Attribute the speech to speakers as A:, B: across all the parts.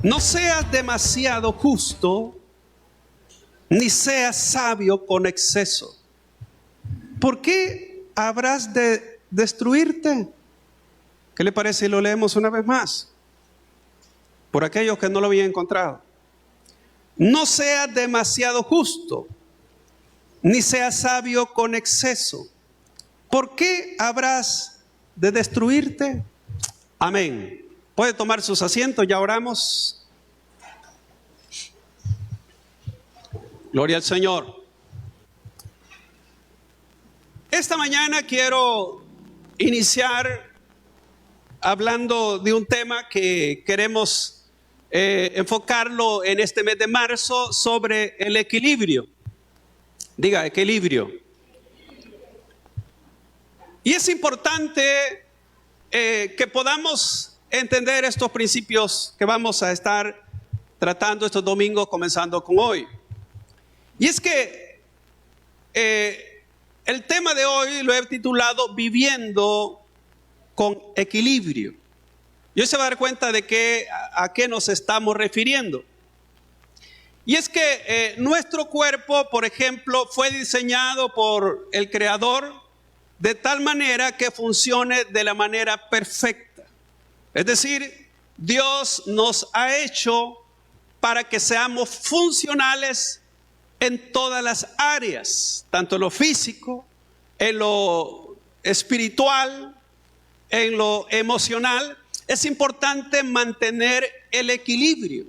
A: No seas demasiado justo, ni seas sabio con exceso. ¿Por qué habrás de destruirte? ¿Qué le parece si lo leemos una vez más? Por aquellos que no lo habían encontrado. No seas demasiado justo, ni seas sabio con exceso. ¿Por qué habrás de destruirte? Amén. Puede tomar sus asientos, ya oramos. Gloria al Señor. Esta mañana quiero iniciar hablando de un tema que queremos enfocarlo en este mes de marzo sobre el equilibrio. Diga, equilibrio. Y es importante que podamos entender estos principios que vamos a estar tratando estos domingos, comenzando con hoy. Y es que el tema de hoy lo he titulado Viviendo con Equilibrio. Y hoy se va a dar cuenta de a qué nos estamos refiriendo. Y es que nuestro cuerpo, por ejemplo, fue diseñado por el Creador de tal manera que funcione de la manera perfecta. Es decir, Dios nos ha hecho para que seamos funcionales en todas las áreas, tanto en lo físico, en lo espiritual, en lo emocional. Es importante mantener el equilibrio.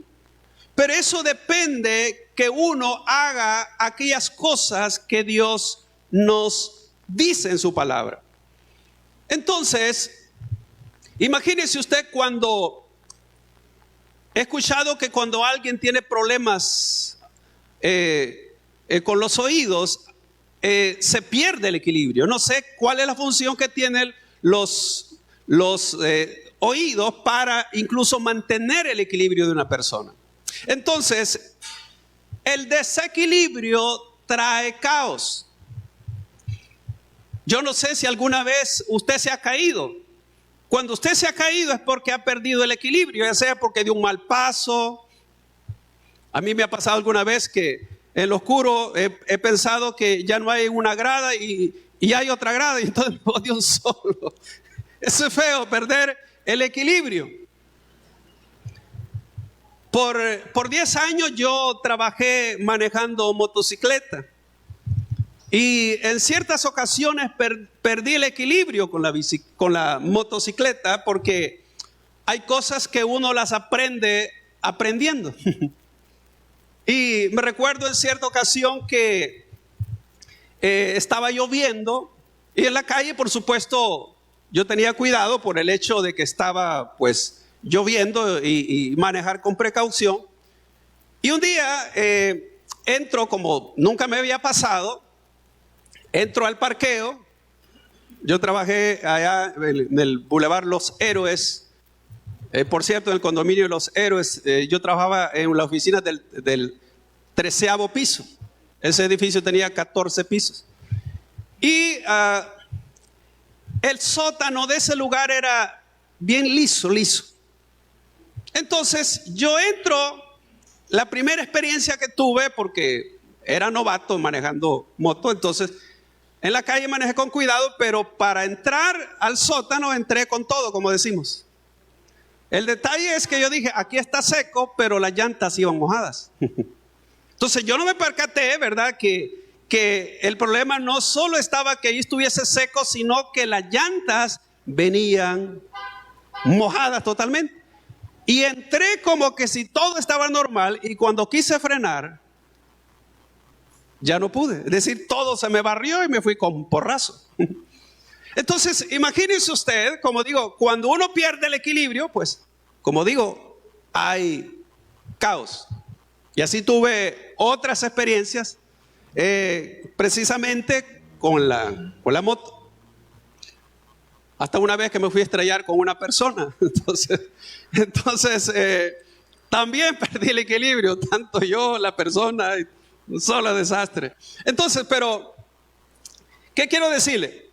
A: Pero eso depende que uno haga aquellas cosas que Dios nos dice en su palabra. Entonces, imagínese usted cuando he escuchado que cuando alguien tiene problemas con los oídos, se pierde el equilibrio. No sé cuál es la función que tienen los oídos para incluso mantener el equilibrio de una persona. Entonces, el desequilibrio trae caos. Yo no sé si alguna vez usted se ha caído. Cuando usted se ha caído es porque ha perdido el equilibrio, ya sea porque dio un mal paso. A mí me ha pasado alguna vez que en lo oscuro he pensado que ya no hay una grada y hay otra grada y entonces me voy de un solo. Eso es feo, perder el equilibrio. Por 10 años yo trabajé manejando motocicleta y en ciertas ocasiones perdí el equilibrio con la motocicleta porque hay cosas que uno las aprende aprendiendo. Y me recuerdo en cierta ocasión que estaba lloviendo y en la calle, por supuesto, yo tenía cuidado por el hecho de que estaba pues lloviendo y manejar con precaución. Y un día entro, como nunca me había pasado, entro al parqueo. Yo trabajé allá en el Boulevard Los Héroes. Por cierto, en el condominio de Los Héroes, yo trabajaba en la oficina del 13º piso. Ese edificio tenía 14 pisos. Y el sótano de ese lugar era bien liso. Entonces yo entro, la primera experiencia que tuve, porque era novato manejando moto, entonces en la calle manejé con cuidado, pero para entrar al sótano entré con todo, como decimos. El detalle es que yo dije, aquí está seco, pero las llantas iban mojadas. Entonces yo no me percaté, ¿verdad? Que el problema no solo estaba que ahí estuviese seco, sino que las llantas venían mojadas totalmente. Y entré como que si todo estaba normal y cuando quise frenar, ya no pude. Es decir, todo se me barrió y me fui con porrazo. Entonces, imagínese usted, como digo, cuando uno pierde el equilibrio, pues, como digo, hay caos. Y así tuve otras experiencias, precisamente con la moto. Hasta una vez que me fui a estrellar con una persona. Entonces también perdí el equilibrio, tanto yo, la persona, un solo desastre. Entonces, pero, ¿qué quiero decirle?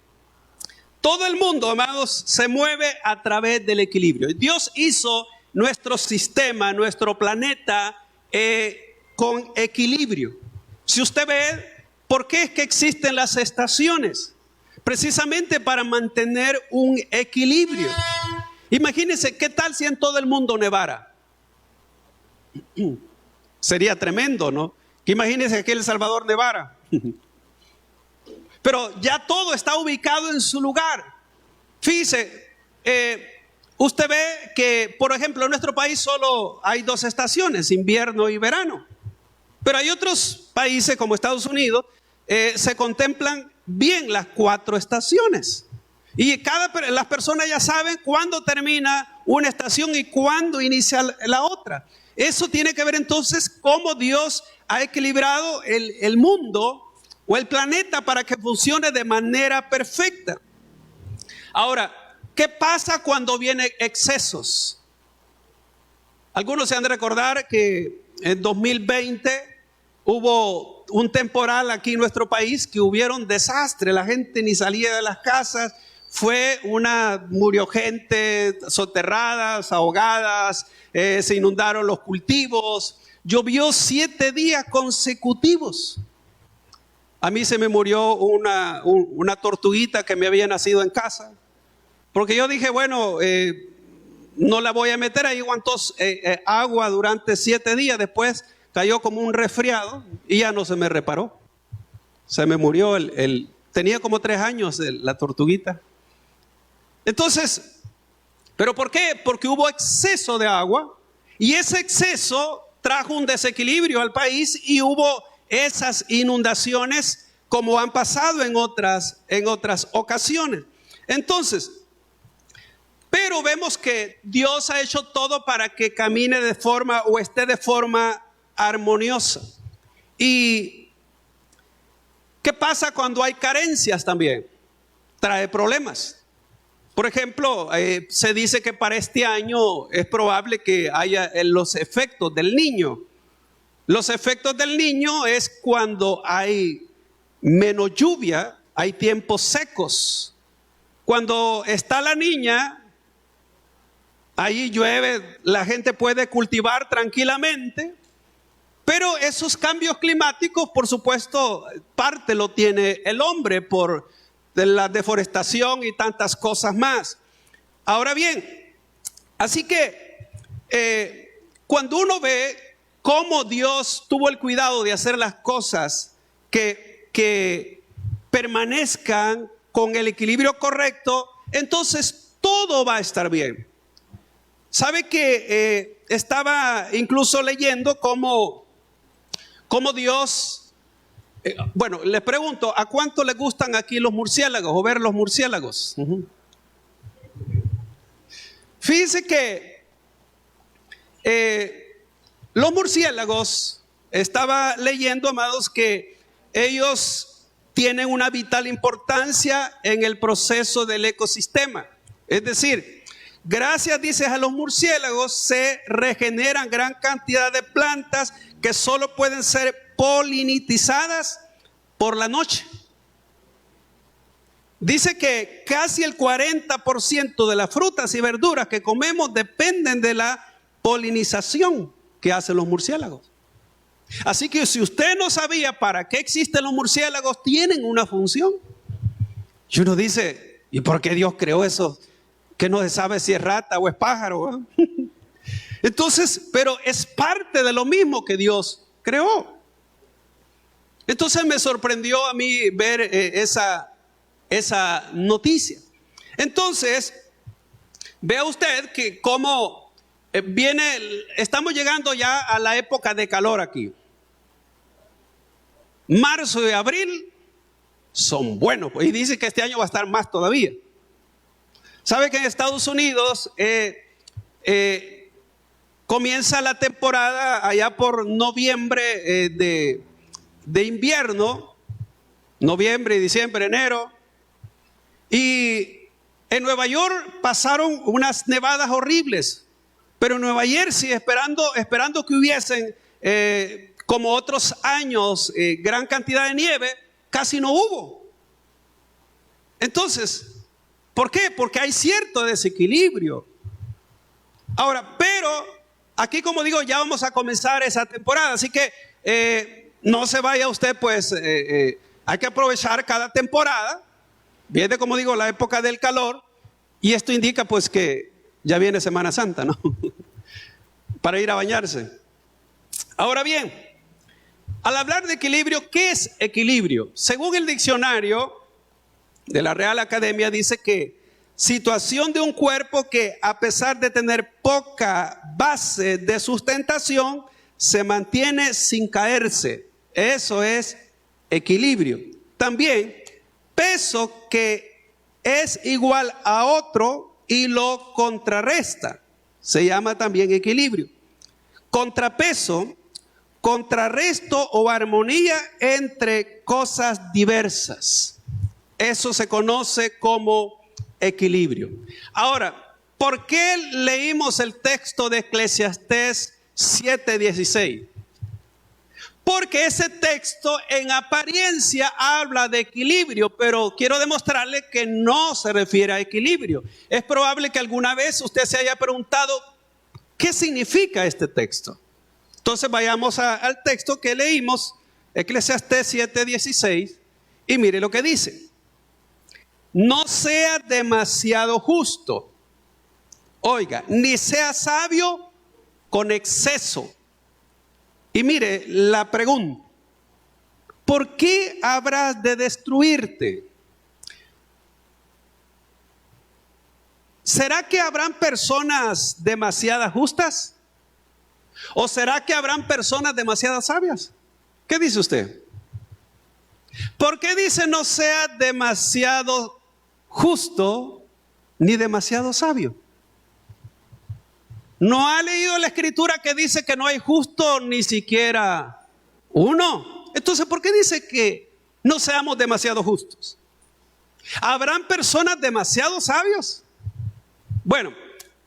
A: Todo el mundo, amados, se mueve a través del equilibrio. Dios hizo nuestro sistema, nuestro planeta con equilibrio. Si usted ve, ¿por qué es que existen las estaciones? Precisamente para mantener un equilibrio. Imagínense, ¿qué tal si en todo el mundo nevara? Sería tremendo, ¿no? Que imagínense que aquí en El Salvador nevara. Pero ya todo está ubicado en su lugar. Fíjese, usted ve que, por ejemplo, en nuestro país solo hay 2 estaciones, invierno y verano. Pero hay otros países como Estados Unidos, se contemplan bien las 4 estaciones. Y las personas ya saben cuándo termina una estación y cuándo inicia la otra. Eso tiene que ver entonces cómo Dios ha equilibrado el mundo o el planeta para que funcione de manera perfecta. Ahora, ¿qué pasa cuando vienen excesos? Algunos se han de recordar que en 2020 hubo un temporal aquí en nuestro país que hubieron desastre, la gente ni salía de las casas, murió gente soterradas, ahogadas, se inundaron los cultivos, llovió 7 días consecutivos. A mí se me murió una tortuguita que me había nacido en casa, porque yo dije, bueno, no la voy a meter ahí, aguantó agua durante 7 días, después cayó como un resfriado y ya no se me reparó. Se me murió, tenía como 3 años la tortuguita. Entonces, ¿pero por qué? Porque hubo exceso de agua y ese exceso trajo un desequilibrio al país y hubo esas inundaciones como han pasado en otras ocasiones. Entonces, pero vemos que Dios ha hecho todo para que camine de forma o esté de forma armoniosa. ¿Y qué pasa cuando hay carencias también? Trae problemas. Por ejemplo, se dice que para este año es probable que haya los efectos del niño. Los efectos del niño es cuando hay menos lluvia, hay tiempos secos. Cuando está la niña, ahí llueve, la gente puede cultivar tranquilamente, pero esos cambios climáticos, por supuesto, parte lo tiene el hombre por la deforestación y tantas cosas más. Ahora bien, así que cuando uno ve cómo Dios tuvo el cuidado de hacer las cosas que permanezcan con el equilibrio correcto, entonces todo va a estar bien. ¿Sabe que estaba incluso leyendo cómo Dios... bueno, les pregunto, ¿a cuánto les gustan aquí los murciélagos o ver los murciélagos? Fíjense que los murciélagos, estaba leyendo, amados, que ellos tienen una vital importancia en el proceso del ecosistema. Es decir, gracias, dices, a los murciélagos se regeneran gran cantidad de plantas que solo pueden ser polinitizadas por la noche. Dice que casi el 40% de las frutas y verduras que comemos dependen de la polinización que hacen los murciélagos. Así que si usted no sabía para qué existen los murciélagos, tienen una función. Y uno dice, ¿y por qué Dios creó eso? Que no se sabe si es rata o es pájaro, ¿eh? Entonces, pero es parte de lo mismo que Dios creó. Entonces me sorprendió a mí ver esa noticia. Entonces, vea usted que como estamos llegando ya a la época de calor aquí. Marzo y abril son buenos, y dice que este año va a estar más todavía. ¿Sabe que en Estados Unidos comienza la temporada allá por noviembre de invierno, noviembre, diciembre, enero? Y en Nueva York pasaron unas nevadas horribles, pero en Nueva Jersey, esperando que hubiesen, como otros años, gran cantidad de nieve, casi no hubo. Entonces, ¿por qué? Porque hay cierto desequilibrio. Ahora, pero aquí, como digo, ya vamos a comenzar esa temporada, así que no se vaya usted, pues hay que aprovechar cada temporada. Viene, como digo, la época del calor, y esto indica pues que ya viene Semana Santa, ¿no? Para ir a bañarse. Ahora bien, al hablar de equilibrio, ¿qué es equilibrio? Según el diccionario de la Real Academia, dice que situación de un cuerpo que, a pesar de tener poca base de sustentación, se mantiene sin caerse. Eso es equilibrio. También peso que es igual a otro y lo contrarresta. Se llama también equilibrio. Contrapeso, contrarresto o armonía entre cosas diversas. Eso se conoce como equilibrio. Ahora, ¿por qué leímos el texto de Eclesiastés 7:16? Porque ese texto en apariencia habla de equilibrio, pero quiero demostrarle que no se refiere a equilibrio. Es probable que alguna vez usted se haya preguntado, ¿qué significa este texto? Entonces vayamos al texto que leímos, Eclesiastés 7:16, y mire lo que dice. No sea demasiado justo, oiga, ni sea sabio con exceso. Y mire la pregunta, ¿por qué habrás de destruirte? ¿Será que habrán personas demasiado justas? ¿O será que habrán personas demasiado sabias? ¿Qué dice usted? ¿Por qué dice no sea demasiado justo ni demasiado sabio? ¿No ha leído la escritura que dice que no hay justo ni siquiera uno? Entonces, ¿por qué dice que no seamos demasiado justos? ¿Habrán personas demasiado sabios? Bueno,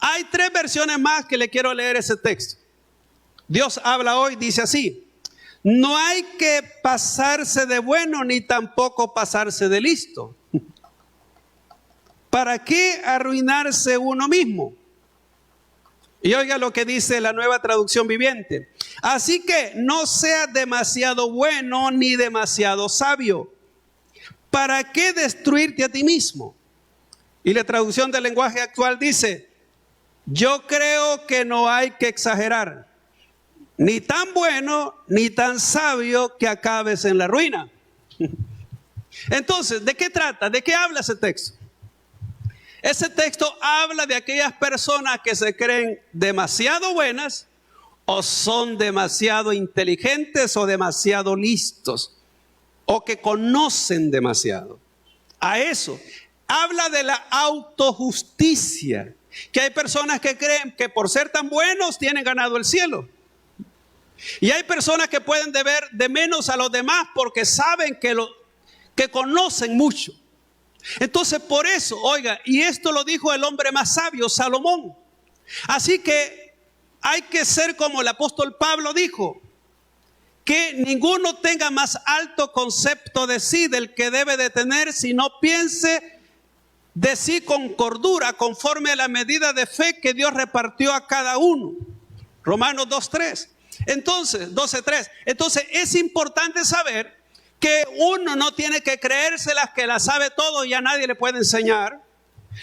A: hay 3 versiones más que le quiero leer ese texto. Dios habla hoy, dice así: no hay que pasarse de bueno ni tampoco pasarse de listo. ¿Para qué arruinarse uno mismo? Y oiga lo que dice la Nueva Traducción Viviente. Así que no seas demasiado bueno ni demasiado sabio. ¿Para qué destruirte a ti mismo? Y la traducción del lenguaje actual dice: yo creo que no hay que exagerar, ni tan bueno ni tan sabio que acabes en la ruina. Entonces, ¿de qué trata? ¿De qué habla ese texto? Ese texto habla de aquellas personas que se creen demasiado buenas, o son demasiado inteligentes, o demasiado listos, o que conocen demasiado. A eso habla de la autojusticia, que hay personas que creen que por ser tan buenos tienen ganado el cielo. Y hay personas que pueden deber de menos a los demás porque saben que conocen mucho. Entonces, por eso, oiga, y esto lo dijo el hombre más sabio, Salomón. Así que hay que ser como el apóstol Pablo dijo: que ninguno tenga más alto concepto de sí del que debe de tener, sino piense de sí con cordura, conforme a la medida de fe que Dios repartió a cada uno. Romanos 2:3. Entonces, 12:3. Entonces, es importante saber que uno no tiene que creérselas que la sabe todo y a nadie le puede enseñar,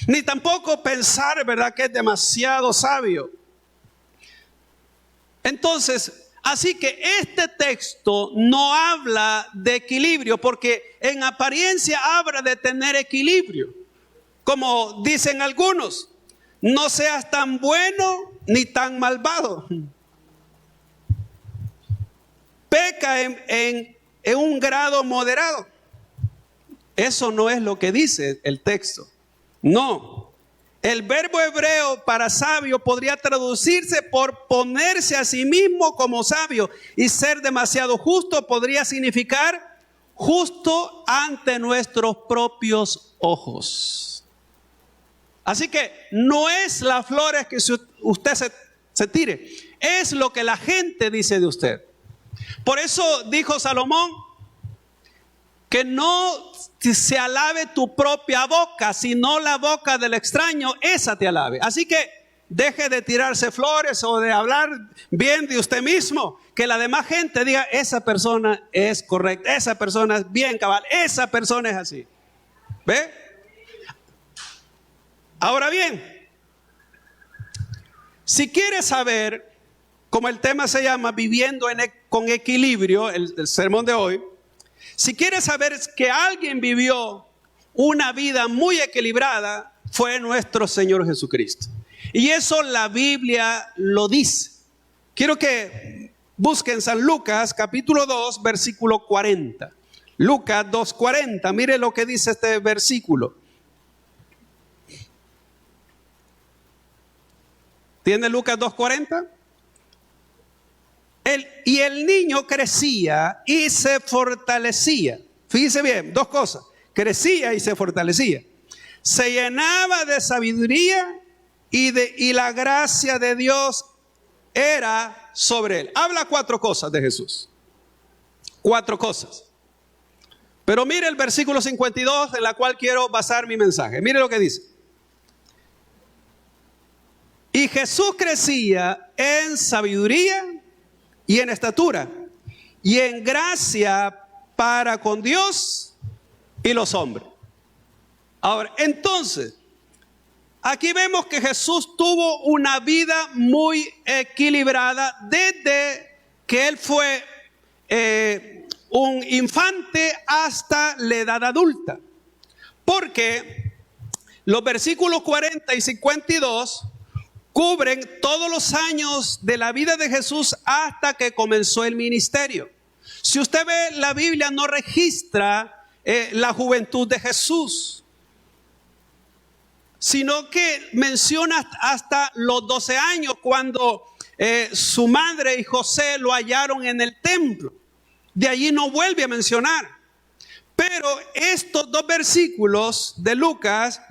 A: ni tampoco pensar, ¿verdad?, que es demasiado sabio. Entonces, así que este texto no habla de equilibrio, porque en apariencia habla de tener equilibrio. Como dicen algunos, no seas tan bueno ni tan malvado. Peca en un grado moderado. Eso no es lo que dice el texto. No. El verbo hebreo para sabio podría traducirse por ponerse a sí mismo como sabio, y ser demasiado justo podría significar justo ante nuestros propios ojos. Así que no es las flores que usted se tire, es lo que la gente dice de usted. Por eso dijo Salomón que no se alabe tu propia boca, sino la boca del extraño, esa te alabe. Así que deje de tirarse flores o de hablar bien de usted mismo. Que la demás gente diga, esa persona es correcta, esa persona es bien cabal, esa persona es así. ¿Ve? Ahora bien, si quieres saber, como el tema se llama Viviendo con Equilibrio, el sermón de hoy, si quieres saber que alguien vivió una vida muy equilibrada, fue nuestro Señor Jesucristo. Y eso la Biblia lo dice. Quiero que busquen San Lucas capítulo 2 versículo 40. Lucas 2:40, mire lo que dice este versículo. ¿Tiene Lucas 2:40? Y el niño crecía y se fortalecía. Fíjese bien, dos cosas. Crecía y se fortalecía. Se llenaba de sabiduría y la gracia de Dios era sobre él. Habla cuatro cosas de Jesús. Cuatro cosas. Pero mire el versículo 52 en la cual quiero basar mi mensaje. Mire lo que dice. Y Jesús crecía en sabiduría y en estatura y en gracia para con Dios y los hombres. Ahora, entonces, aquí vemos que Jesús tuvo una vida muy equilibrada desde que él fue un infante hasta la edad adulta. Porque los versículos 40 y 52 cubren todos los años de la vida de Jesús hasta que comenzó el ministerio. Si usted ve, la Biblia no registra la juventud de Jesús, sino que menciona hasta los 12 años cuando su madre y José lo hallaron en el templo. De allí no vuelve a mencionar. Pero estos dos versículos de Lucas,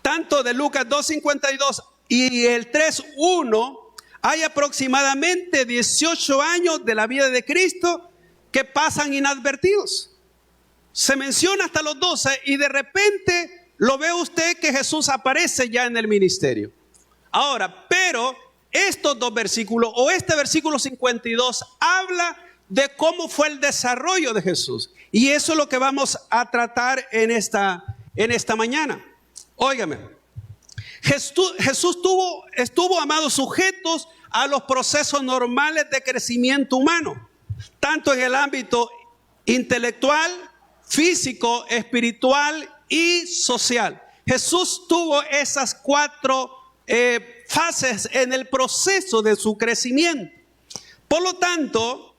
A: tanto de Lucas 2:52 y el 3:1, hay aproximadamente 18 años de la vida de Cristo que pasan inadvertidos. Se menciona hasta los 12 y de repente lo ve usted que Jesús aparece ya en el ministerio. Ahora, pero estos dos versículos o este versículo 52 habla de cómo fue el desarrollo de Jesús. Y eso es lo que vamos a tratar en esta mañana. Óigame, Jesús estuvo, amados, sujetos a los procesos normales de crecimiento humano, tanto en el ámbito intelectual, físico, espiritual y social. Jesús tuvo esas cuatro fases en el proceso de su crecimiento. Por lo tanto,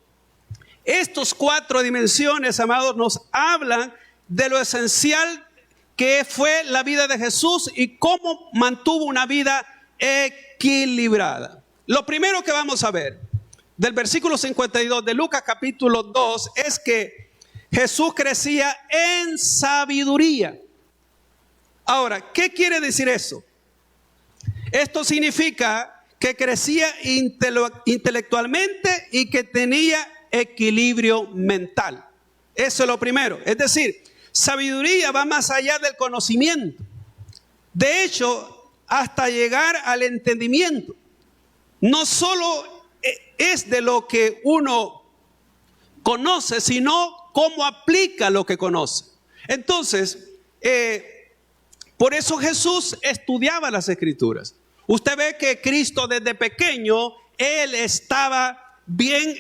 A: estos cuatro dimensiones, amados, nos hablan de lo esencial que fue la vida de Jesús y cómo mantuvo una vida equilibrada. Lo primero que vamos a ver del versículo 52 de Lucas capítulo 2 es que Jesús crecía en sabiduría. Ahora, ¿qué quiere decir eso? Esto significa que crecía intelectualmente y que tenía equilibrio mental. Eso es lo primero. Es decir, sabiduría va más allá del conocimiento. De hecho, hasta llegar al entendimiento. No solo es de lo que uno conoce, sino cómo aplica lo que conoce. Entonces, por eso Jesús estudiaba las Escrituras. Usted ve que Cristo desde pequeño, él estaba bien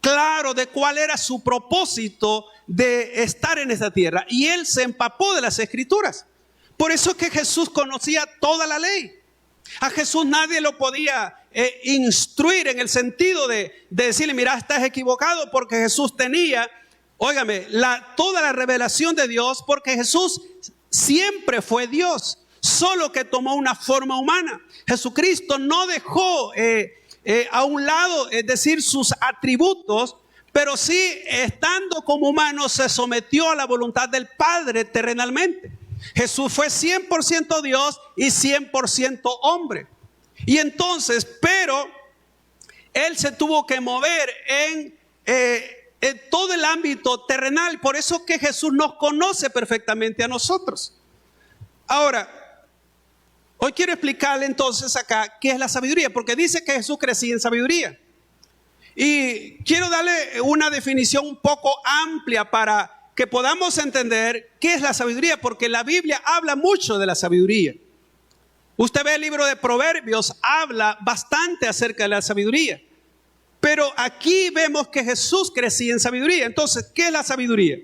A: claro de cuál era su propósito de estar en esta tierra. Y él se empapó de las Escrituras. Por eso es que Jesús conocía toda la ley. A Jesús nadie lo podía instruir en el sentido de decirle, mira, estás equivocado, porque Jesús tenía, óigame, toda la revelación de Dios, porque Jesús siempre fue Dios, solo que tomó una forma humana. Jesucristo no dejó a un lado, es decir, sus atributos, pero sí, estando como humano, se sometió a la voluntad del Padre terrenalmente. Jesús fue 100% Dios y 100% hombre. Y entonces, pero él se tuvo que mover en todo el ámbito terrenal. Por eso que Jesús nos conoce perfectamente a nosotros. Ahora, Hoy quiero explicarle entonces acá qué es la sabiduría, porque dice que Jesús crecía en sabiduría. Y quiero darle una definición un poco amplia para que podamos entender qué es la sabiduría, porque la Biblia habla mucho de la sabiduría. Usted ve el libro de Proverbios, habla bastante acerca de la sabiduría. Pero aquí vemos que Jesús crecía en sabiduría. Entonces, ¿qué es la sabiduría?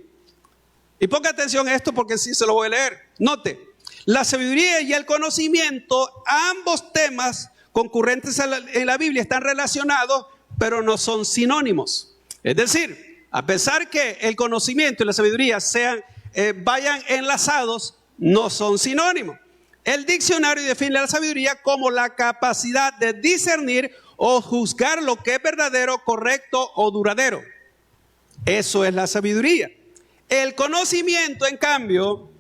A: Y ponga atención a esto porque sí se lo voy a leer. Note, la sabiduría y el conocimiento, ambos temas concurrentes en la Biblia están relacionados, pero no son sinónimos. Es decir, a pesar que el conocimiento y la sabiduría vayan enlazados, no son sinónimos. El diccionario define la sabiduría como la capacidad de discernir o juzgar lo que es verdadero, correcto o duradero. Eso es la sabiduría. El conocimiento, en cambio,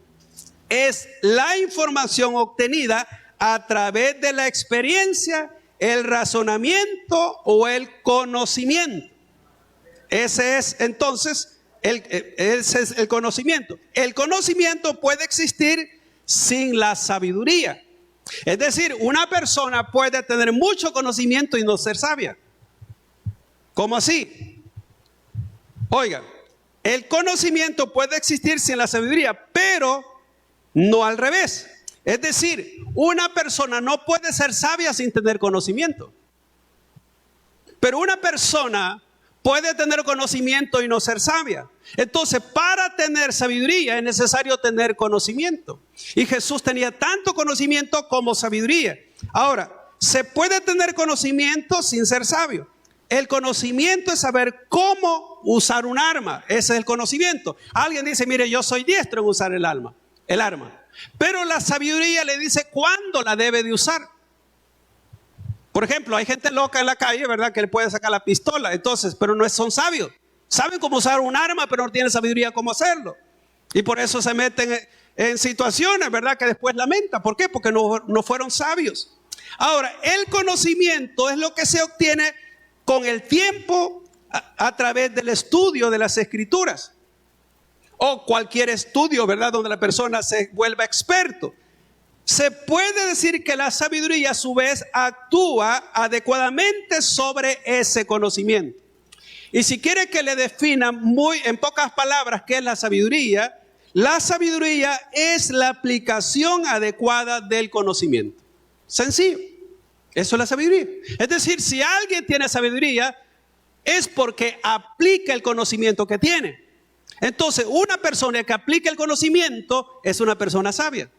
A: es la información obtenida a través de la experiencia, el razonamiento o el conocimiento. Ese es entonces el conocimiento. El conocimiento puede existir sin la sabiduría. Es decir, una persona puede tener mucho conocimiento y no ser sabia. ¿Cómo así? Oiga, el conocimiento puede existir sin la sabiduría, pero no al revés. Es decir, una persona no puede ser sabia sin tener conocimiento. Pero una persona puede tener conocimiento y no ser sabia. Entonces, para tener sabiduría es necesario tener conocimiento. Y Jesús tenía tanto conocimiento como sabiduría. Ahora, se puede tener conocimiento sin ser sabio. El conocimiento es saber cómo usar un arma. Ese es el conocimiento. Alguien dice, mire, yo soy diestro en usar el arma. Pero la sabiduría le dice cuándo la debe de usar. Por ejemplo, hay gente loca en la calle, ¿verdad? Que le puede sacar la pistola. Entonces, pero no son sabios. Saben cómo usar un arma, pero no tienen sabiduría cómo hacerlo. Y por eso se meten en situaciones, ¿verdad? Que después lamentan. ¿Por qué? Porque no fueron sabios. Ahora, el conocimiento es lo que se obtiene con el tiempo a través del estudio de las Escrituras. O cualquier estudio, ¿verdad? Donde la persona se vuelva experto. Se puede decir que la sabiduría a su vez actúa adecuadamente sobre ese conocimiento. Y si quiere que le defina muy en pocas palabras qué es la sabiduría es la aplicación adecuada del conocimiento. Sencillo. Eso es la sabiduría. Es decir, si alguien tiene sabiduría es porque aplica el conocimiento que tiene. Entonces, una persona que aplica el conocimiento es una persona sabia.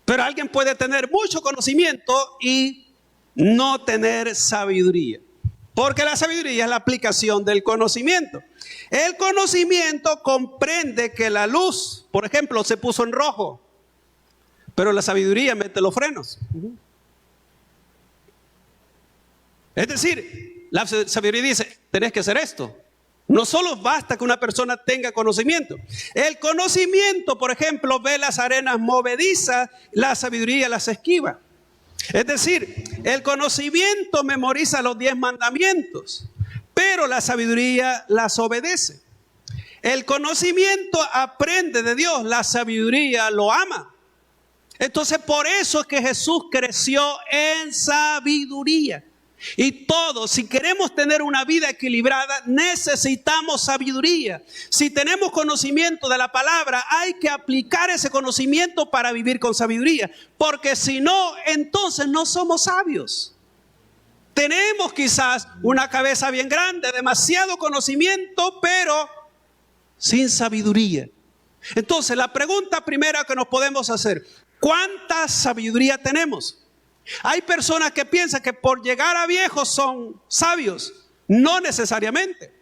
A: Pero alguien puede tener mucho conocimiento y no tener sabiduría. Porque la sabiduría es la aplicación del conocimiento. El conocimiento comprende que la luz, por ejemplo, se puso en rojo. Pero la sabiduría mete los frenos. Es decir, la sabiduría dice, tenés que hacer esto. No solo basta que una persona tenga conocimiento. El conocimiento, por ejemplo, ve las arenas movedizas, la sabiduría las esquiva. Es decir, el conocimiento memoriza los 10 mandamientos, pero la sabiduría las obedece. El conocimiento aprende de Dios, la sabiduría lo ama. Entonces, por eso es que Jesús creció en sabiduría. Y todos, si queremos tener una vida equilibrada, necesitamos sabiduría. Si tenemos conocimiento de la palabra, hay que aplicar ese conocimiento para vivir con sabiduría. Porque si no, entonces no somos sabios. Tenemos quizás una cabeza bien grande, demasiado conocimiento, pero sin sabiduría. Entonces, la pregunta primera que nos podemos hacer, ¿cuánta sabiduría tenemos? Hay personas que piensan que por llegar a viejos son sabios. No necesariamente.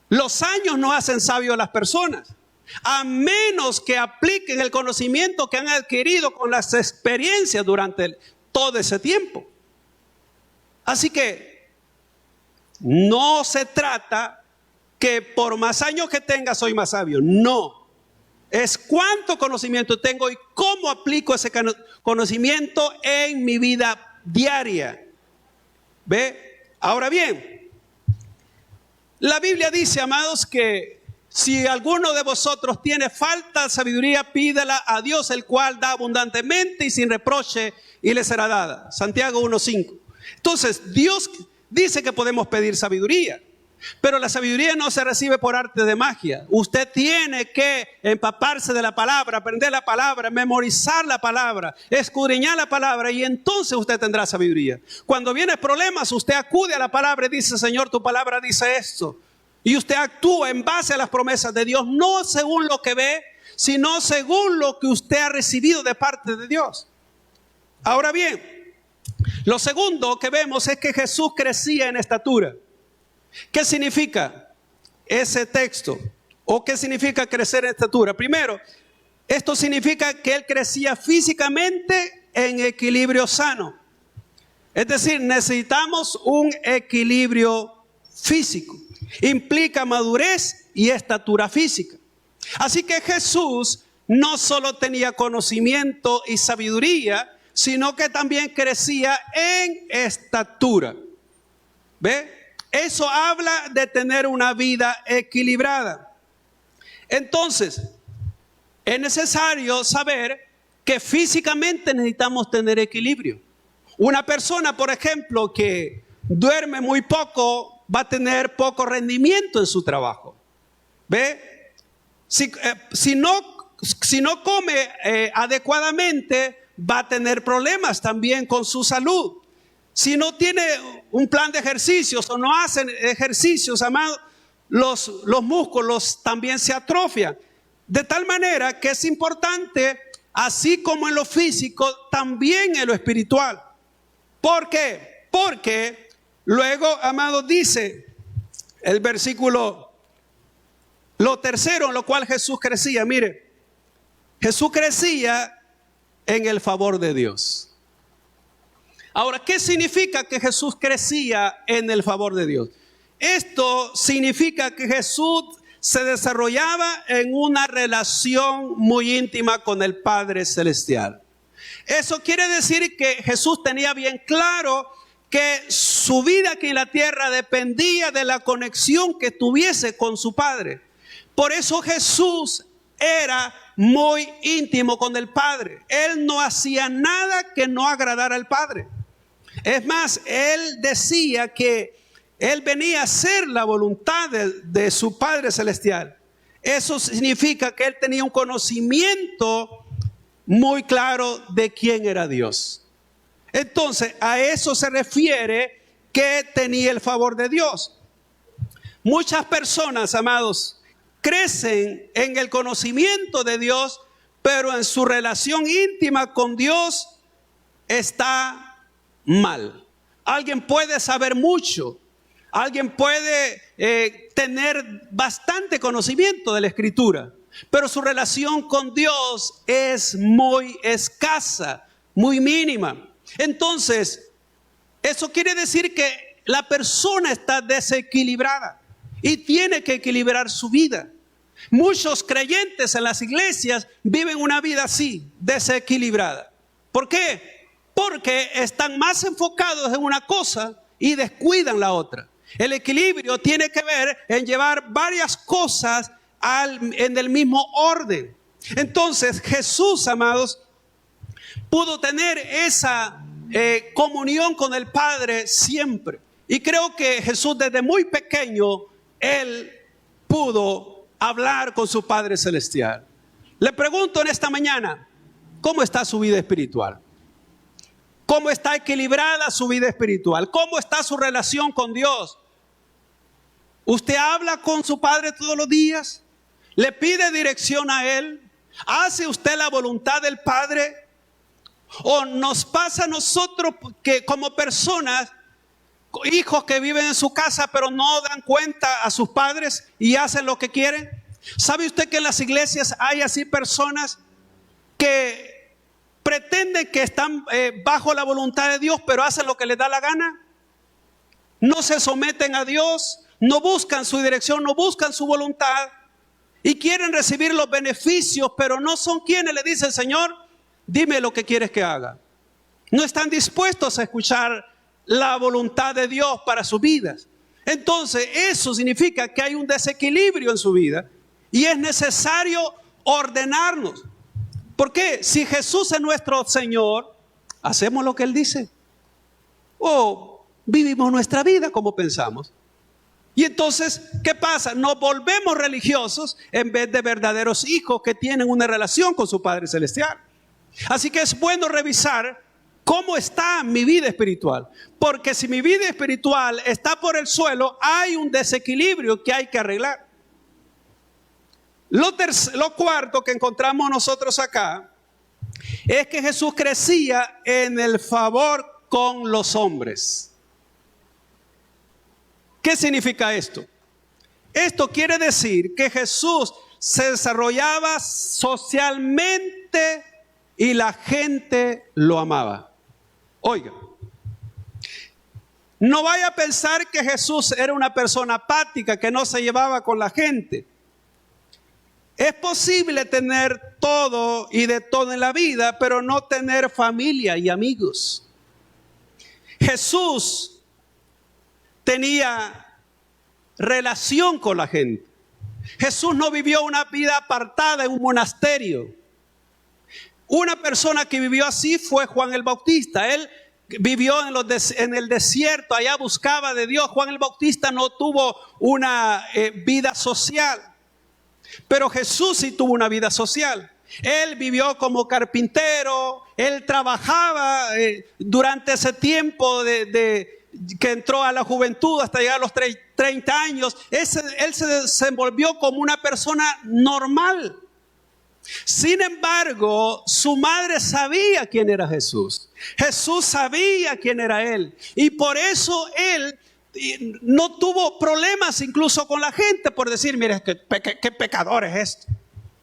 A: Los años no hacen sabios a las personas, a menos que apliquen el conocimiento que han adquirido con las experiencias durante todo ese tiempo. Así que no se trata que por más años que tenga soy más sabio. No. Es cuánto conocimiento tengo y cómo aplico ese conocimiento en mi vida diaria. ¿Ve? Ahora bien, la Biblia dice, amados, que si alguno de vosotros tiene falta de sabiduría, pídala a Dios, el cual da abundantemente y sin reproche, y le será dada. Santiago 1:5. Entonces, Dios dice que podemos pedir sabiduría, pero la sabiduría no se recibe por arte de magia. Usted tiene que empaparse de la palabra, aprender la palabra, memorizar la palabra, escudriñar la palabra, y entonces usted tendrá sabiduría. Cuando vienen problemas, usted acude a la palabra y dice: Señor, tu palabra dice esto. Y usted actúa en base a las promesas de Dios, no según lo que ve, sino según lo que usted ha recibido de parte de Dios. Ahora bien, lo segundo que vemos es que Jesús crecía en estatura. ¿Qué significa ese texto? ¿O qué significa crecer en estatura? Primero, esto significa que Él crecía físicamente en equilibrio sano. Es decir, necesitamos un equilibrio físico. Implica madurez y estatura física. Así que Jesús no solo tenía conocimiento y sabiduría, sino que también crecía en estatura. ¿Ve? Eso habla de tener una vida equilibrada. Entonces, es necesario saber que físicamente necesitamos tener equilibrio. Una persona, por ejemplo, que duerme muy poco, va a tener poco rendimiento en su trabajo. ¿Ve? Si no come adecuadamente, va a tener problemas también con su salud. Si no tiene un plan de ejercicios o no hacen ejercicios, amados, los músculos también se atrofian. De tal manera que es importante, así como en lo físico, también en lo espiritual. ¿Por qué? Porque luego, amado, dice el versículo, lo tercero en lo cual Jesús crecía. Mire, Jesús crecía en el favor de Dios. Ahora, ¿qué significa que Jesús crecía en el favor de Dios? Esto significa que Jesús se desarrollaba en una relación muy íntima con el Padre Celestial. Eso quiere decir que Jesús tenía bien claro que su vida aquí en la tierra dependía de la conexión que tuviese con su Padre. Por eso Jesús era muy íntimo con el Padre. Él no hacía nada que no agradara al Padre. Es más, Él decía que Él venía a hacer la voluntad de su Padre Celestial. Eso significa que Él tenía un conocimiento muy claro de quién era Dios. Entonces, a eso se refiere que tenía el favor de Dios. Muchas personas, amados, crecen en el conocimiento de Dios, pero en su relación íntima con Dios está mal. Alguien puede saber mucho, alguien puede tener bastante conocimiento de la Escritura, pero su relación con Dios es muy escasa, muy mínima. Entonces, eso quiere decir que la persona está desequilibrada y tiene que equilibrar su vida. Muchos creyentes en las iglesias viven una vida así, desequilibrada. ¿Por qué? Porque están más enfocados en una cosa y descuidan la otra. El equilibrio tiene que ver en llevar varias cosas en el mismo orden. Entonces Jesús, amados, pudo tener esa comunión con el Padre siempre. Y creo que Jesús desde muy pequeño, Él pudo hablar con su Padre Celestial. Le pregunto en esta mañana, ¿cómo está su vida espiritual? ¿Cómo está equilibrada su vida espiritual? ¿Cómo está su relación con Dios? ¿Usted habla con su Padre todos los días? ¿Le pide dirección a Él? ¿Hace usted la voluntad del Padre? ¿O nos pasa a nosotros que como personas, hijos que viven en su casa pero no dan cuenta a sus padres y hacen lo que quieren? ¿Sabe usted que en las iglesias hay así personas que pretenden que están bajo la voluntad de Dios, pero hacen lo que les da la gana? No se someten a Dios, no buscan su dirección, no buscan su voluntad y quieren recibir los beneficios, pero no son quienes le dicen: Señor, dime lo que quieres que haga. No están dispuestos a escuchar la voluntad de Dios para sus vidas. Entonces, eso significa que hay un desequilibrio en su vida Y es necesario ordenarnos. ¿Por qué? Si Jesús es nuestro Señor, hacemos lo que Él dice. O vivimos nuestra vida como pensamos. Y entonces, ¿qué pasa? Nos volvemos religiosos en vez de verdaderos hijos que tienen una relación con su Padre Celestial. Así que es bueno revisar cómo está mi vida espiritual. Porque si mi vida espiritual está por el suelo, hay un desequilibrio que hay que arreglar. Lo cuarto que encontramos nosotros acá es que Jesús crecía en el favor con los hombres. ¿Qué significa esto? Esto quiere decir que Jesús se desarrollaba socialmente y la gente lo amaba. Oiga, no vaya a pensar que Jesús era una persona apática que no se llevaba con la gente. Es posible tener todo y de todo en la vida, pero no tener familia y amigos. Jesús tenía relación con la gente. Jesús no vivió una vida apartada en un monasterio. Una persona que vivió así fue Juan el Bautista. Él vivió en el desierto, allá buscaba de Dios. Juan el Bautista no tuvo una vida social. Pero Jesús sí tuvo una vida social. Él vivió como carpintero, él trabajaba durante ese tiempo que entró a la juventud hasta llegar a los 30 años. Él se desenvolvió como una persona normal. Sin embargo, su madre sabía quién era Jesús. Jesús sabía quién era él. Y por eso él no tuvo problemas incluso con la gente por decir, mire, qué pecador es este.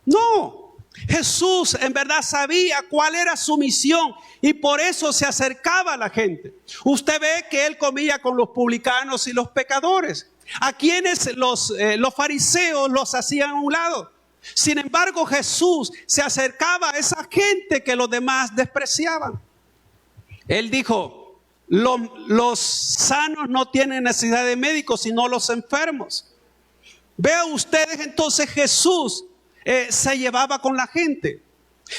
A: No, Jesús en verdad sabía cuál era su misión y por eso se acercaba a la gente. Usted ve que él comía con los publicanos y los pecadores, a quienes los fariseos los hacían a un lado. Sin embargo, Jesús se acercaba a esa gente que los demás despreciaban. Él dijo, los sanos no tienen necesidad de médicos, sino los enfermos. Vean ustedes, entonces Jesús se llevaba con la gente.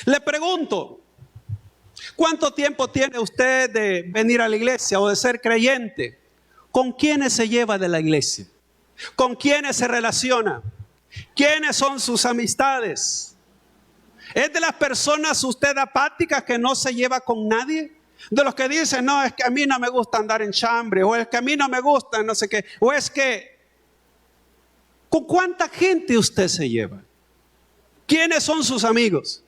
A: Le pregunto, ¿cuánto tiempo tiene usted de venir a la iglesia o de ser creyente? ¿Con quiénes se lleva de la iglesia? ¿Con quiénes se relaciona? ¿Quiénes son sus amistades? ¿Es de las personas usted apáticas que no se lleva con nadie? De los que dicen, no, es que a mí no me gusta andar en chambre, o es que a mí no me gusta no sé qué, o es que... ¿Con cuánta gente usted se lleva? ¿Quiénes son sus amigos?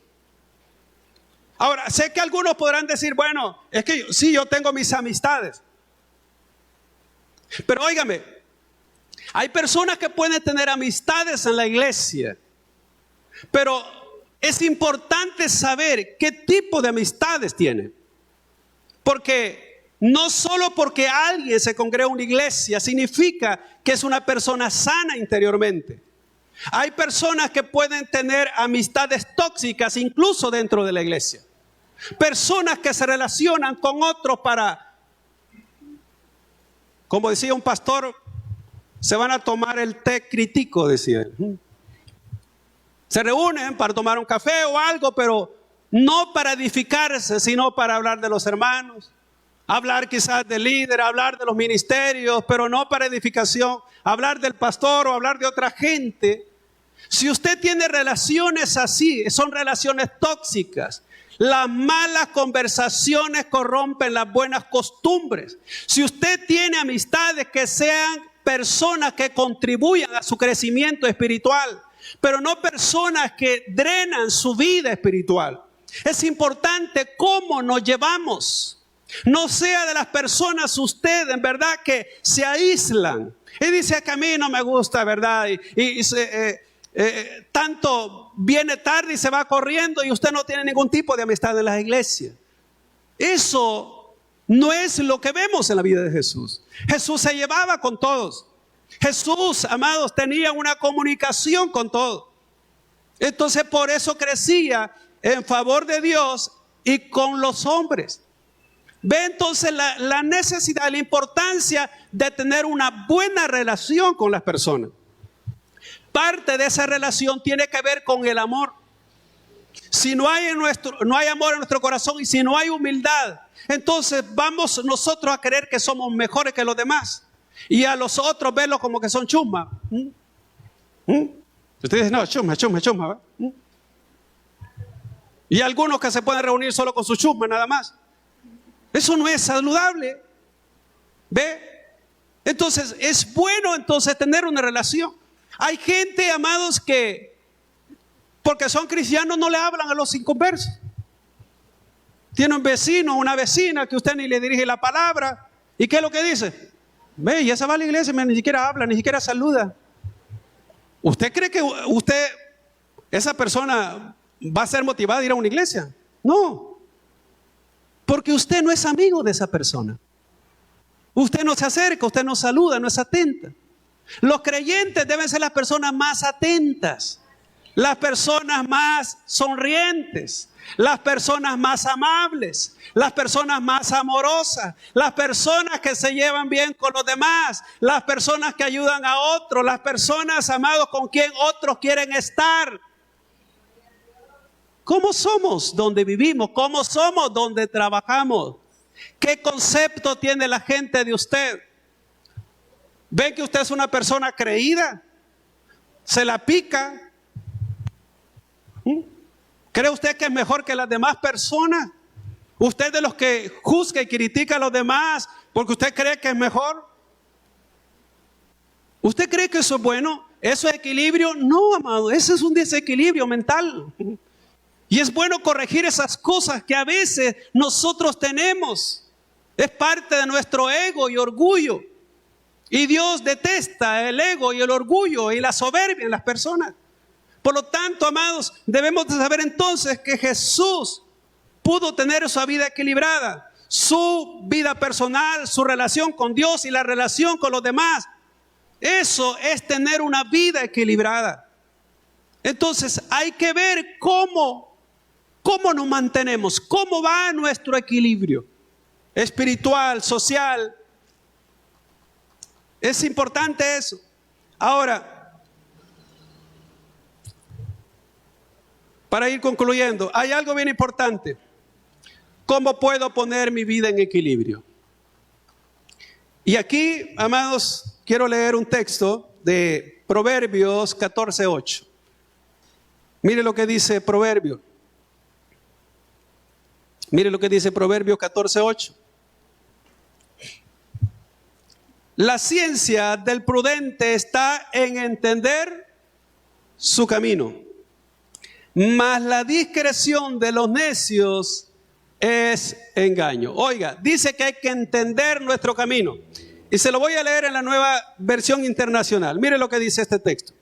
A: Ahora, sé que algunos podrán decir, bueno, es que sí, yo tengo mis amistades. Pero óigame, hay personas que pueden tener amistades en la iglesia, pero es importante saber qué tipo de amistades tienen. Porque no solo porque alguien se congrega en una iglesia significa que es una persona sana interiormente. Hay personas que pueden tener amistades tóxicas incluso dentro de la iglesia. Personas que se relacionan con otros para, como decía un pastor, se van a tomar el té crítico, decía él. Se reúnen para tomar un café o algo, pero no para edificarse, sino para hablar de los hermanos. Hablar quizás del líder, hablar de los ministerios, pero no para edificación. Hablar del pastor o hablar de otra gente. Si usted tiene relaciones así, son relaciones tóxicas. Las malas conversaciones corrompen las buenas costumbres. Si usted tiene amistades que sean personas que contribuyan a su crecimiento espiritual, pero no personas que drenan su vida espiritual. Es importante cómo nos llevamos. No sea de las personas usted en verdad que se aíslan y dice que a mí no me gusta, ¿verdad? Tanto viene tarde y se va corriendo y usted no tiene ningún tipo de amistad en las iglesias. Eso no es lo que vemos en la vida de Jesús. Jesús se llevaba con todos. Jesús, amados, tenía una comunicación con todos. Entonces por eso crecía en favor de Dios y con los hombres. Ve entonces la necesidad, la importancia de tener una buena relación con las personas. parte de esa relación tiene que ver con el amor. Si no hay amor en nuestro corazón y si no hay humildad, entonces vamos nosotros a creer que somos mejores que los demás y a los otros verlos como que son chusmas. Ustedes dicen, no, chusma. ¿Va? Y algunos que se pueden reunir solo con su chusma nada más. Eso no es saludable. ¿Ve? Entonces es bueno tener una relación. Hay gente, amados, que porque son cristianos no le hablan a los inconversos. Tiene un vecino, una vecina que usted ni le dirige la palabra. ¿Y qué es lo que dice? Ve, ya se va a la iglesia, ni siquiera habla, ni siquiera saluda. ¿Usted cree que esa persona va a ser motivada a ir a una iglesia? No. Porque usted no es amigo de esa persona. Usted no se acerca, usted no saluda, no es atenta. Los creyentes deben ser las personas más atentas, las personas más sonrientes, las personas más amables, las personas más amorosas, las personas que se llevan bien con los demás, las personas que ayudan a otros, las personas, amados, con quien otros quieren estar. ¿Cómo somos donde vivimos? ¿Cómo somos donde trabajamos? ¿Qué concepto tiene la gente de usted? ¿Ven que usted es una persona creída? ¿Se la pica? ¿Cree usted que es mejor que las demás personas? ¿Usted de los que juzga y critica a los demás porque usted cree que es mejor? ¿Usted cree que eso es bueno? ¿Eso es equilibrio? No, amado, ese es un desequilibrio mental. Y es bueno corregir esas cosas que a veces nosotros tenemos. Es parte de nuestro ego y orgullo. Y Dios detesta el ego y el orgullo y la soberbia en las personas. Por lo tanto, amados, debemos de saber entonces que Jesús pudo tener su vida equilibrada. Su vida personal, su relación con Dios y la relación con los demás. Eso es tener una vida equilibrada. Entonces hay que ver cómo nos mantenemos, cómo va nuestro equilibrio espiritual, social. Es importante eso. Ahora, para ir concluyendo, hay algo bien importante. ¿Cómo puedo poner mi vida en equilibrio? Y aquí, amados, quiero leer un texto de Proverbios 14:8. Mire lo que dice Proverbios. Mire lo que dice Proverbios 14:8. La ciencia del prudente está en entender su camino, mas la discreción de los necios es engaño. Oiga, dice que hay que entender nuestro camino. Y se lo voy a leer en la Nueva Versión Internacional. Mire lo que dice este texto.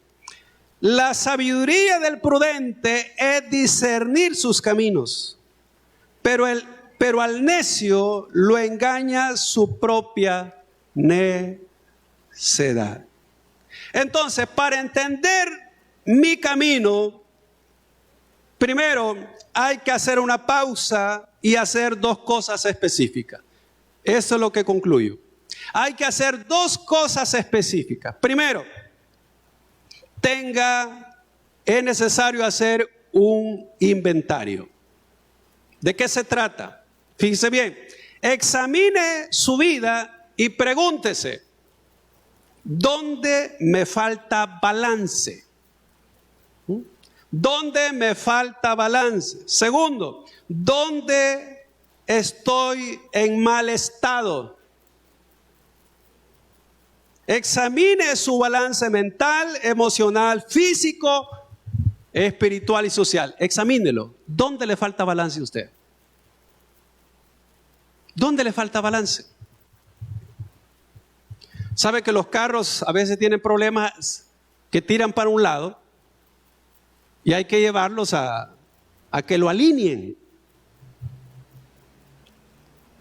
A: La sabiduría del prudente es discernir sus caminos, pero al necio lo engaña su propia necedad. Entonces, para entender mi camino, primero hay que hacer una pausa y hacer dos cosas específicas. Eso es lo que concluyo. Hay que hacer dos cosas específicas. Primero, es necesario hacer un inventario. ¿De qué se trata? Fíjese bien, examine su vida y pregúntese, ¿dónde me falta balance? ¿Dónde me falta balance? Segundo, ¿dónde estoy en mal estado? Examine su balance mental, emocional, físico, espiritual y social. Examínelo. ¿Dónde le falta balance a usted? ¿Dónde le falta balance? ¿Sabe que los carros a veces tienen problemas que tiran para un lado y hay que llevarlos a que lo alineen?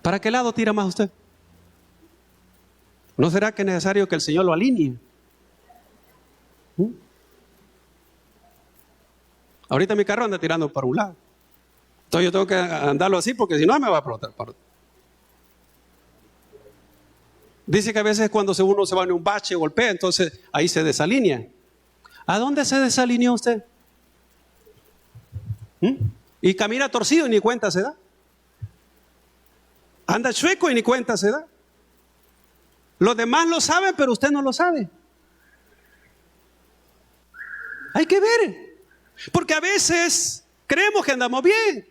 A: ¿Para qué lado tira más usted? ¿No será que es necesario que el Señor lo alinee? Ahorita mi carro anda tirando para un lado. Entonces yo tengo que andarlo así porque si no me va a explotar. Dice que a veces cuando uno se va en un bache, golpea, entonces ahí se desalinea. ¿A dónde se desalineó usted? Y camina torcido y ni cuenta se da. Anda chueco y ni cuenta se da. Los demás lo saben, pero usted no lo sabe. Hay que ver. Porque a veces creemos que andamos bien.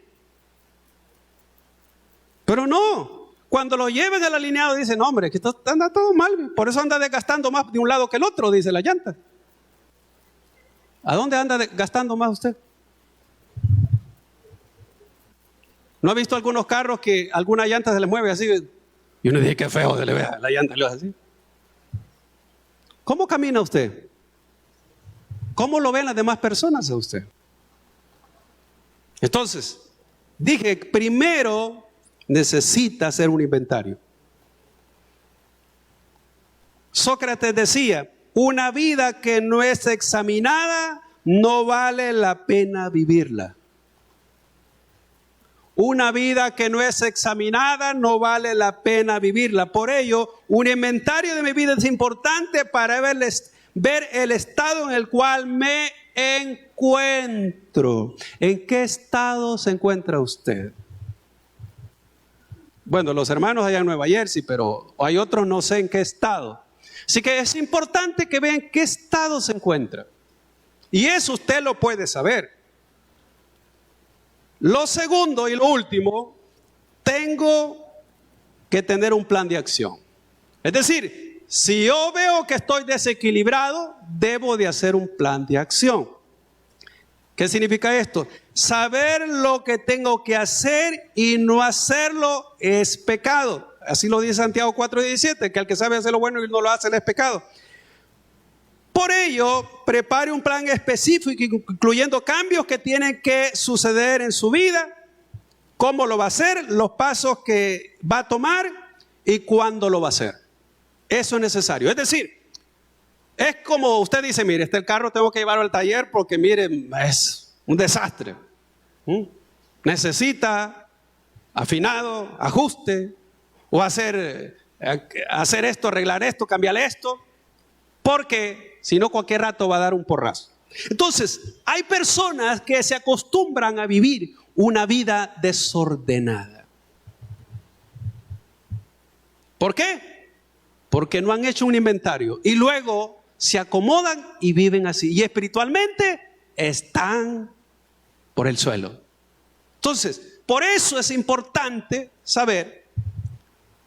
A: Pero no. Cuando lo lleven al alineado dicen, no, hombre, que anda todo mal. Por eso anda desgastando más de un lado que el otro, dice la llanta. ¿A dónde anda gastando más usted? ¿No ha visto algunos carros que alguna llanta se le mueve así? Y uno dice, qué feo se le ve la llanta, le hace así. ¿Cómo camina usted? ¿Cómo lo ven las demás personas a usted? Entonces, dije, primero necesita hacer un inventario. Sócrates decía, una vida que no es examinada no vale la pena vivirla. Una vida que no es examinada no vale la pena vivirla. Por ello, un inventario de mi vida es importante para ver el estado en el cual me encuentro. ¿En qué estado se encuentra usted? Bueno, los hermanos allá en Nueva Jersey, pero hay otros no sé en qué estado. Así que es importante que vean qué estado se encuentra. Y eso usted lo puede saber. Lo segundo y lo último, tengo que tener un plan de acción. Es decir, si yo veo que estoy desequilibrado, debo de hacer un plan de acción. ¿Qué significa esto? Saber lo que tengo que hacer y no hacerlo es pecado. Así lo dice Santiago 4:17, que al que sabe hacer lo bueno y no lo hace, le es pecado. Por ello, prepare un plan específico, incluyendo cambios que tienen que suceder en su vida, cómo lo va a hacer, los pasos que va a tomar y cuándo lo va a hacer. Eso es necesario. Es decir, es como usted dice, mire, el carro tengo que llevarlo al taller porque, mire, es un desastre. Necesita afinado, ajuste, o hacer esto, arreglar esto, cambiarle esto, porque si no cualquier rato va a dar un porrazo. Entonces, hay personas que se acostumbran a vivir una vida desordenada. ¿Por qué? Porque no han hecho un inventario y luego se acomodan y viven así. Y espiritualmente están por el suelo. Entonces, por eso es importante saber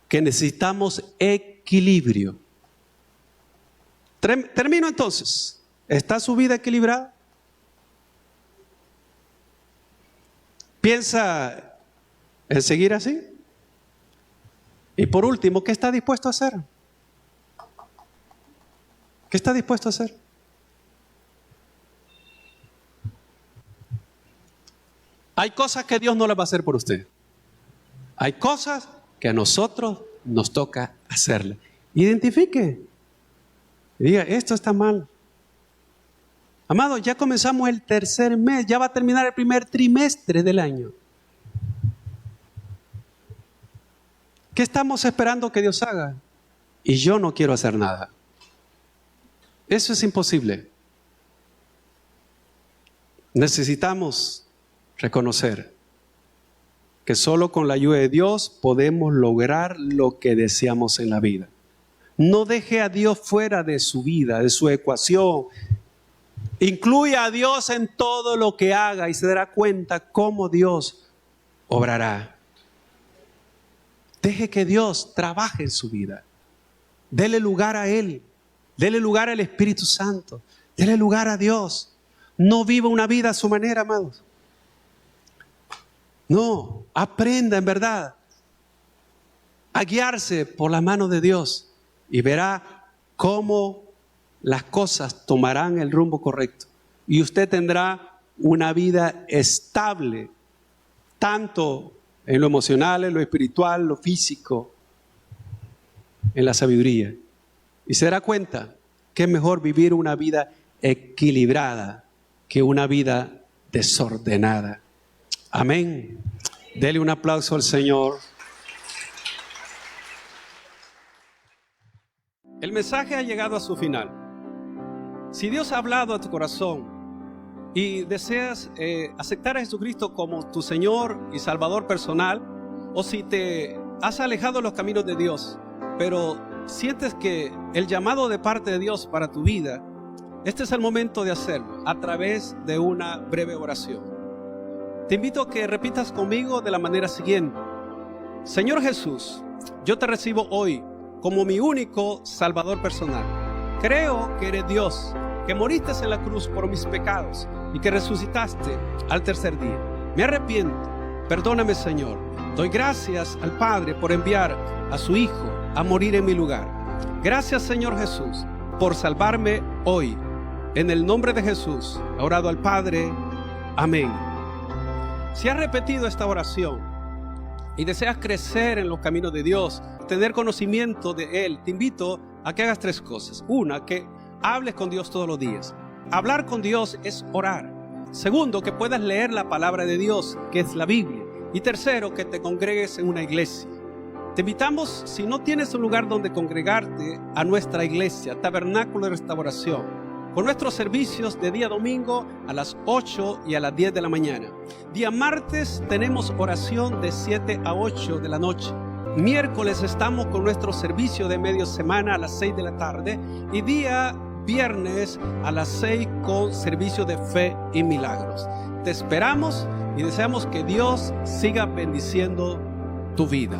A: que necesitamos equilibrio. Termino entonces. ¿Está su vida equilibrada? ¿Piensa en seguir así? Y por último, ¿qué está dispuesto a hacer? ¿Qué está dispuesto a hacer? Hay cosas que Dios no las va a hacer por usted. Hay cosas que a nosotros nos toca hacerlas. Identifique. Y diga, esto está mal. Amado, ya comenzamos el tercer mes, ya va a terminar el primer trimestre del año. ¿Qué estamos esperando que Dios haga? Y yo no quiero hacer nada. Eso es imposible. Necesitamos reconocer que solo con la ayuda de Dios podemos lograr lo que deseamos en la vida. No deje a Dios fuera de su vida, de su ecuación. Incluya a Dios en todo lo que haga y se dará cuenta cómo Dios obrará. Deje que Dios trabaje en su vida. Dele lugar a Él. Dele lugar al Espíritu Santo. Dele lugar a Dios. No viva una vida a su manera, amados. No, aprenda en verdad a guiarse por la mano de Dios y verá cómo las cosas tomarán el rumbo correcto. Y usted tendrá una vida estable, tanto en lo emocional, en lo espiritual, lo físico, en la sabiduría. Y se dará cuenta que es mejor vivir una vida equilibrada que una vida desordenada. Amén. Dele un aplauso al Señor. El mensaje ha llegado a su final. Si Dios ha hablado a tu corazón y deseas aceptar a Jesucristo como tu Señor y Salvador personal, o si te has alejado de los caminos de Dios, pero sientes que el llamado de parte de Dios para tu vida, este es el momento de hacerlo a través de una breve oración. Te invito a que repitas conmigo de la manera siguiente: Señor Jesús, yo te recibo hoy como mi único Salvador personal. Creo que eres Dios, que moriste en la cruz por mis pecados y que resucitaste al tercer día. Me arrepiento, perdóname, Señor. Doy gracias al Padre por enviar a su Hijo a morir en mi lugar. Gracias, Señor Jesús, por salvarme hoy. En el nombre de Jesús, he orado al Padre. Amén. Si has repetido esta oración y deseas crecer en los caminos de Dios, tener conocimiento de Él, te invito a que hagas 3 cosas. Una, que hables con Dios todos los días. Hablar con Dios es orar. Segundo, que puedas leer la palabra de Dios, que es la Biblia. Y tercero, que te congregues en una iglesia. Te invitamos, si no tienes un lugar donde congregarte, a nuestra iglesia, Tabernáculo de Restauración, con nuestros servicios de día domingo a las 8 y a las 10 de la mañana. Día martes tenemos oración de 7 a 8 de la noche. Miércoles estamos con nuestro servicio de media semana a las 6 de la tarde. Y día viernes a las 6 con servicio de fe y milagros. Te esperamos y deseamos que Dios siga bendiciendo tu vida.